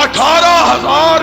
18,000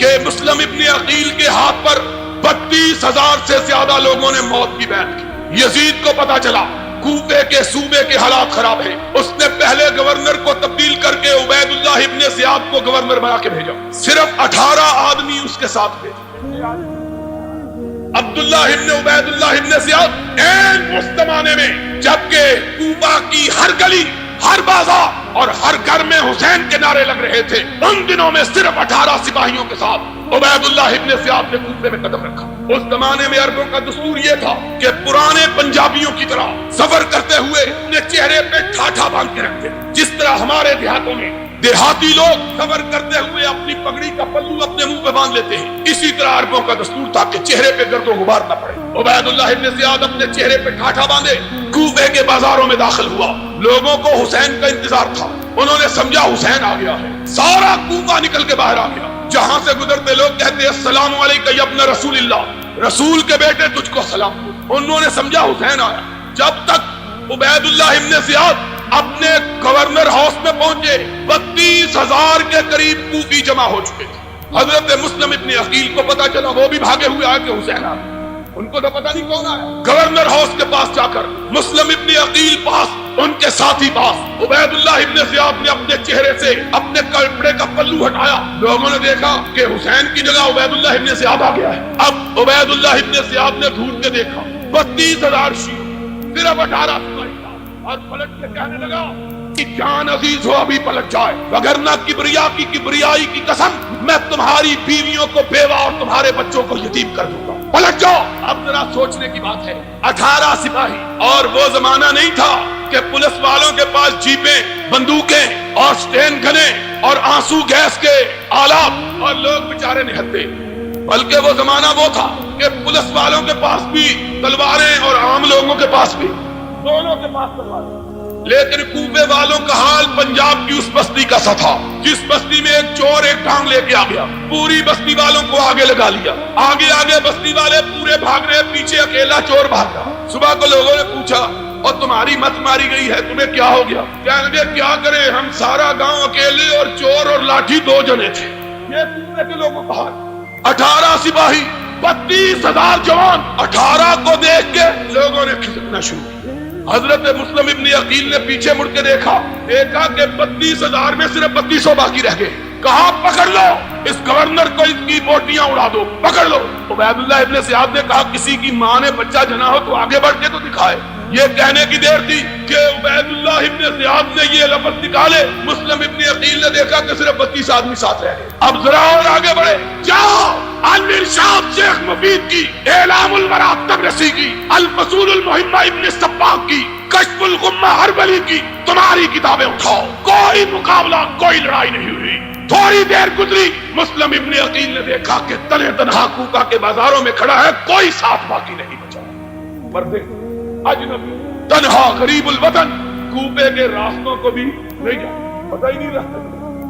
کہ مسلم ابن عقیل کے ہاتھ پر 32,000 سے زیادہ لوگوں نے موت کی بیعت کی۔ یزید کو پتا چلا کوفے کے صوبے کے حالات خراب ہیں، اس نے پہلے گورنر کو تبدیل کر کے عبید اللہ ابن زیاد کو گورنر بنا کے بھیجا۔ صرف 18 آدمی اس کے ساتھ بھیجے۔ عبداللہ ابن عبید اللہ ابن زیاد این اس زمانے میں جبکہ کوفہ کی ہر گلی، ہر بازار اور ہر گھر میں حسین کے نعرے لگ رہے تھے، ان دنوں میں صرف 18 سپاہیوں کے ساتھ عبید اللہ ابن زیاد نے کوفے میں قدم رکھا۔ اس زمانے میں عربوں کا دستور یہ تھا کہ پرانے پنجابیوں کی طرح سفر کرتے ہوئے اپنے چہرے پہ ٹھاٹھا باندھ کے رکھتے، جس طرح ہمارے دیہاتوں میں دیہاتی لوگ سفر کرتے ہوئے اپنی پگڑی کا پلو اپنے منہ پہ باندھ لیتے ہیں، اسی طرح عربوں کا دستور تھا کہ چہرے پہ گرد و غبار نہ پڑے۔ عبید اللہ ابن زیاد اپنے چہرے پہ ٹھاٹھا باندھے کوفے کے بازاروں میں داخل ہوا۔ لوگوں کو حسین کا انتظار تھا، انہوں نے سمجھا حسین آ گیا ہے، سارا کوفہ نکل کے باہر آ گیا۔ جہاں سے گزرتے لوگ کہتے السلام علیکم یا ابن رسول اللہ، رسول کے بیٹے تجھ کو سلام۔ انہوں نے سمجھا حسین آیا۔ جب تک عبید اللہ ابن زیاد اپنے گورنر ہاؤس میں پہنچے 32,000 کے قریب کوفی جمع ہو چکے تھے۔ حضرت مسلم ابن عقیل کو پتا چلا، وہ بھی بھاگے ہوئے آئے کہ حسین آ گیا۔ ان کو تو پتا نہیں کون آیا۔ گورنر ہاؤس کے پاس جا کر مسلم ابن عقیل پاس، ان کے ساتھی پاس، عبید اللہ ابن زیاد نے اپنے چہرے سے اپنے کپڑے کا پلو ہٹایا۔ لوگوں نے دیکھا کہ حسین کی جگہ عبید اللہ ابن زیاد آ گیا ہے۔ اب عبید اللہ ابن زیاد نے ڈھونڈ کے دیکھا 32,000 شیعہ، صرف 18 سپاہی تھا، اور پلٹ کے کہنے لگا کہ جان عزیز ہو ابھی پلٹ جائے، وگرنہ کبریائی کی قسم میں تمہاری بیویوں کو بیوہ اور تمہارے بچوں کو یتیم کر دوں گا، پلٹ جاؤ۔ اب ذرا سوچنے کی بات ہے، 18 سپاہی، اور وہ زمانہ نہیں تھا کہ پولیس والوں کے پاس جیپیں، بندوقیں اور سٹین گنیں اور آنسو گیس کے آلات اور لوگ بیچارے نہتے، بلکہ وہ زمانہ وہ تھا کہ پولیس والوں کے پاس بھی تلواریں اور عام لوگوں کے پاس بھی، دونوں کے پاس تلواریں۔ لیکن کوفے والوں کا حال پنجاب کی اس بستی کا سا تھا جس بستی میں ایک چور ایک ٹانگ لے کے آ گیا، پوری بستی والوں کو آگے لگا لیا، آگے آگے بستی والے پورے بھاگ رہے، پیچھے اکیلا چور بھاگا۔ صبح کو لوگوں نے پوچھا اور تمہاری مت ماری گئی ہے، تمہیں کیا ہو گیا؟ کہنے لگے کیا کریں، ہم سارا گاؤں اکیلے اور چور اور لاٹھی 2 جنے تھے۔ یہ کوفے کے لوگوں کا حال، 18 سپاہی، 32,000 جوان، 18 کو دیکھ کے لوگوں نے کھسکنا شروع کیا۔ حضرت مسلم ابن عقیل نے پیچھے مڑ کے دیکھا کہ 32,000 میں صرف 3200 باقی رہ گئے۔ کہا پکڑ لو اس گورنر کو، اس کی بوٹیاں اڑا دو، پکڑ لو۔ عبید اللہ ابن زیاد نے کہا کسی کی ماں نے بچہ جنا ہو تو آگے بڑھ کے تو دکھائے۔ یہ کہنے کی دیر تھی کہ عبید اللہ ابن زیاد نے یہ لفظ نکالے، مسلم ابن عقیل نے دیکھا کہ صرف 32 آدمی ساتھ رہ گئے۔ اب ذرا اور آگے بڑھے، جاؤ الارشاد شیخ مفید کی، اعلام الورا تبرسی کی، الفصول المہمہ ابن سباق کی، کشف الغمہ ہربلی کی، تمہاری کتابیں اٹھاؤ۔ کوئی مقابلہ، کوئی لڑائی نہیں ہوئی۔ تھوڑی دیر گزری، مسلم ابن عقیل نے دیکھا کہ تنہا تنہا کوفہ کے بازاروں میں کھڑا ہے، کوئی ساتھ باقی نہیں بچا۔ مردے اجنبی، تنہا، غریب الوطن، کوفے کے راستوں کو بھی نہیں جاتا، پتہ ہی نہیں رہتا۔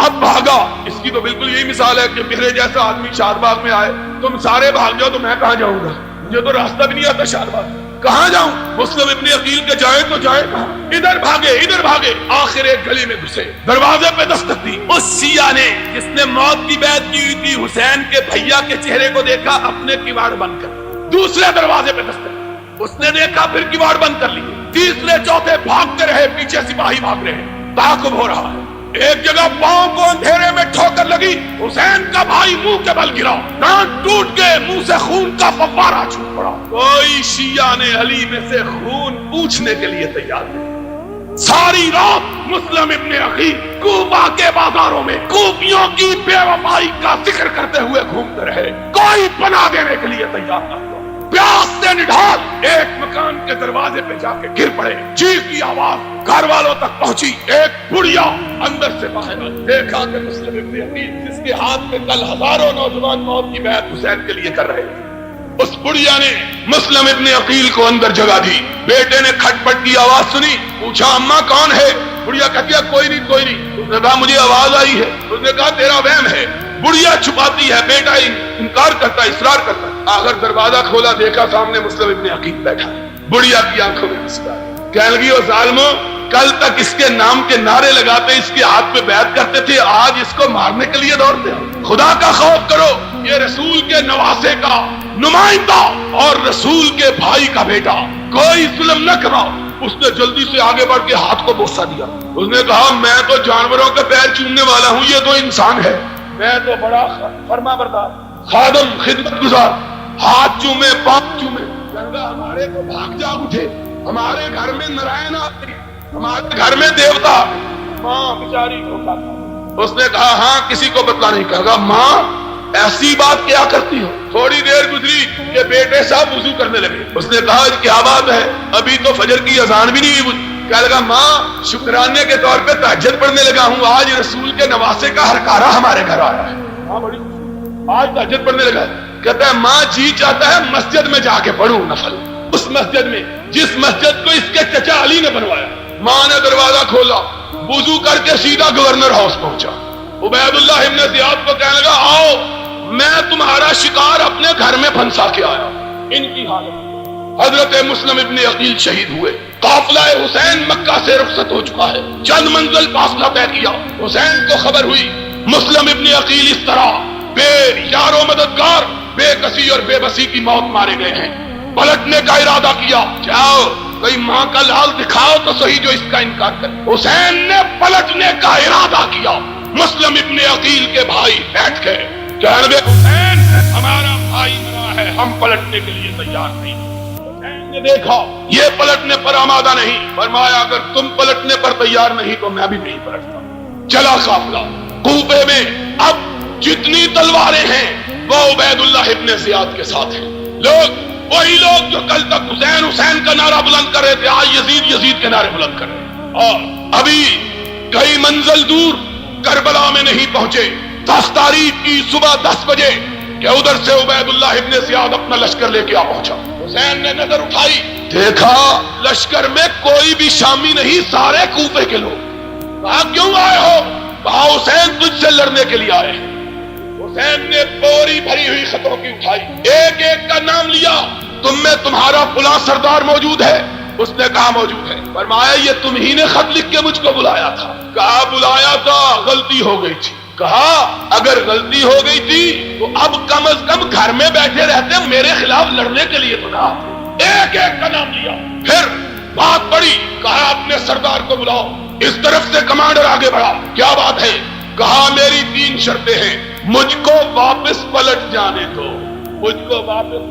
اب بھاگا، اس کی تو بالکل یہی مثال ہے کہ میرے جیسا آدمی شاد باغ میں آئے، تم سارے بھاگ جاؤ تو میں کہاں جاؤں گا؟ مجھے تو راستہ بھی نہیں آتا شاد باغ، کہاں جاؤں؟ مسلم ابن عقیل کے جائیں تو جائیں کہاں؟ ادھر بھاگے، آخر ایک گلی میں گھسے، دروازے پہ دستک دی۔ اس شیعہ نے جس نے موت کی بیعت کی ہوئی تھی، حسین کے بھیا کے چہرے کو دیکھا، اپنے کواڑ بند کر دوسرے دروازے پہ دستک، اس نے دیکھا پھر کواڑ بند کر لیے، تیسرے چوتھے بھاگتے رہے، پیچھے سپاہی بھاگ رہے ہیں، تعاقب ہو رہا ہے۔ ایک جگہ پاؤں کو اندھیرے میں ٹھوکر لگی، حسین کا بھائی منہ کے بل گرا، دانت ٹوٹ گئے، منہ سے خون کا فوارہ چھوٹ پڑا۔ کوئی شیعہ نے علی میں سے خون پوچھنے کے لیے تیار نہیں۔ ساری رات مسلم ابن عقیل کوفہ کے بازاروں میں کوفیوں کی بے وفائی کا ذکر کرتے ہوئے گھومتے رہے، کوئی پناہ دینے کے لیے تیار نہ ہوا۔ پیاس سے نڈھال ایک مکان کے دروازے پہ جا کے گر پڑے، چیخ کی آواز گھر والوں تک پہنچی، ایک بڑھیا اندر سے باہر آئی، دیکھا کہ مسلم ابن عقیل جس کے ہاتھ میں کل ہزاروں نوجوان موت کی بیعت حسین کے لیے کر رہے تھے، اس بڑھیا نے مسلم ابن عقیل کو اندر جگہ دی۔ بیٹے نے کھٹ پٹ کی آواز سنی، پوچھا اماں کون ہے؟ بڑھیا کہتی ہے کوئی نہیں۔ اس نے کہا مجھے آواز آئی ہے۔ اس نے کہا تیرا وہم ہے۔ بڑھیا چھپاتی ہے، بیٹا انکار کرتا ہے، اصرار کرتا ہے۔ آخر دروازہ کھولا، دیکھا سامنے مسلم ابن عقیل بیٹھا ہے۔ بڑھیا کی آنکھوں میں مسکراہٹ، کہنے لگی او ظالمو، کل تک اس کے نام کے نعرے لگاتے، اس کے ہاتھ پہ بیعت کرتے تھے، آج اس کو مارنے کے لیے دوڑتے ہو۔ خدا کا خوف کرو، یہ رسول کے نواسے کا نمائندہ اور رسول کے بھائی کا بیٹا، کوئی ظلم نہ کراؤ۔ اس نے جلدی سے آگے بڑھ کے ہاتھ کو بوسہ دیا، اس نے کہا میں تو جانوروں کے پیر چومنے والا ہوں، یہ تو انسان ہے، میں تو بڑا فرما بردار خادم خدمت گزار، ہاتھ چومے پاؤں چومے، ہمارے کو بھاگ جاگ اٹھے، ہمارے گھر میں نارائن آتے، ہمارے گھر میں دیوتا۔ ماں بیچاری دھوکا تھا، اس نے کہا ہاں کسی کو بتلا نہیں، کہا ماں ایسی بات کیا کرتی ہو؟ تھوڑی دیر گزری کہ بیٹے صاحب وضو کرنے لگے، اس نے کہا کیا بات ہے؟ ابھی تو فجر کی اذان بھی نہیں ہوئی۔ کہنے لگا ماں شکرانے کے طور پہ تہجد پڑھنے لگا ہوں، آج رسول کے نواسے کا ہرکارہ ہمارے گھر آیا ہے، ماں بڑی آج تہجد پڑھنے لگا۔ کہتا ہے ماں جی چاہتا ہے مسجد میں جا کے پڑھوں نفل، اس مسجد میں جس مسجد کو اس کے چچا علی نے بنوایا۔ ماں نے دروازہ کھولا، وضو کر کے سیدھا گورنر ہاؤس پہنچا۔ عبید اللہ ابن زیاد کو کہنے لگا آؤ میں تمہارا شکار اپنے گھر میں پھنسا کے آیا۔ ان کی حالت حضرت مسلم ابن عقیل شہید ہوئے، قافلہ حسین مکہ سے رخصت ہو چکا ہے، چند منزل فاصلہ طے کیا، حسین کو خبر ہوئی مسلم ابن عقیل اس طرح بے یار و مددگار، بے کسی اور بے بسی کی موت مارے گئے ہیں۔ پلٹنے کا ارادہ کیا، جاؤ کوئی ماں کا لال دکھاؤ تو صحیح جو اس کا انکار کرے۔ حسین نے پلٹنے کا ارادہ کیا، مسلم ابن عقیل کے بھائی بیٹھ گئے، کہنے لگے حسین ہمارا بھائی مرا ہے، ہم پلٹنے کے لیے تیار نہیں۔ حسین نے دیکھا یہ پلٹنے پر آمادہ نہیں، فرمایا اگر تم پلٹنے پر تیار نہیں تو میں بھی نہیں پلٹتا۔ چلا قافلہ کوفے میں، اب جتنی تلواریں ہیں وہ عبید اللہ ابن زیاد کے ساتھ ہیں۔ لوگ وہی لوگ جو کل تک حسین حسین کا نعرہ بلند کر رہے تھے، آج یزید یزید کے نعرے بلند کر رہے ہیں۔ اور ابھی کئی منزل دور کربلا میں نہیں پہنچے، 10 تاریخ کی صبح 10 بجے کہ ادھر سے عبید اللہ ابن زیاد اپنا لشکر لے کے آ پہنچا۔ حسین نے نظر اٹھائی، دیکھا لشکر میں کوئی بھی شامی نہیں، سارے کوفے کے لوگ۔ کہا کیوں آئے ہو؟ کہا حسین تجھ سے لڑنے کے لیے آئے ہیں۔ حسین نے بوری بھری ہوئی خطوں کی اٹھائی، ایک ایک کا نام لیا، تم میں تمہارا فلاں سردار موجود ہے؟ اس نے کہا موجود ہے۔ فرمایا یہ تم ہی نے خط لکھ کے مجھ کو بلایا تھا؟ کہا بلایا تھا، غلطی ہو گئی تھی۔ کہا اگر غلطی ہو گئی تھی تو اب کم از کم گھر میں بیٹھے رہتے، میرے خلاف لڑنے کے لیے تو نہ آتے۔ ایک ایک کا نام لیا، پھر بات پڑی، کہا اپنے سردار کو بلاؤ۔ اس طرف سے کمانڈر آگے بڑھا، کیا بات ہے؟ کہا میری 3 شرطیں ہیں، مجھ کو واپس پلٹ جانے دو، مجھ کو واپس،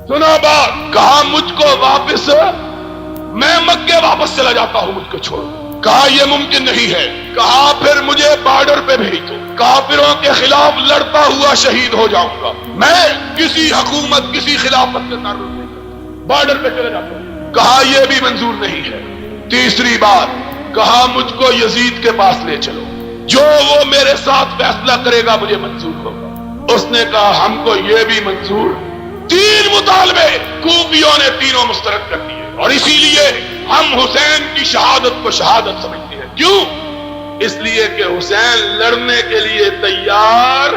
سنا بات، کہا مجھ کو واپس، میں مکے واپس چلا جاتا ہوں، مجھ کو چھوڑ۔ کہا یہ ممکن نہیں ہے۔ کہا پھر مجھے بارڈر پہ بھیج دو، کافروں کے خلاف لڑتا ہوا شہید ہو جاؤں گا، میں کسی حکومت کسی خلافت سے تعلق نہیں کرتا، بارڈر پہ چلا جاتا ہوں۔ کہا یہ بھی منظور نہیں ہے۔ تیسری بات، کہا مجھ کو یزید کے پاس لے چلو، جو وہ میرے ساتھ فیصلہ کرے گا مجھے منظور ہوگا۔ اس نے کہا ہم کو یہ بھی منظور۔ 3 مطالبے کوفیوں نے تینوں مسترد کر دیے، اور اسی لیے ہم حسین کی شہادت کو شہادت سمجھتے ہیں۔ کیوں؟ اس لیے کہ حسین لڑنے کے لیے تیار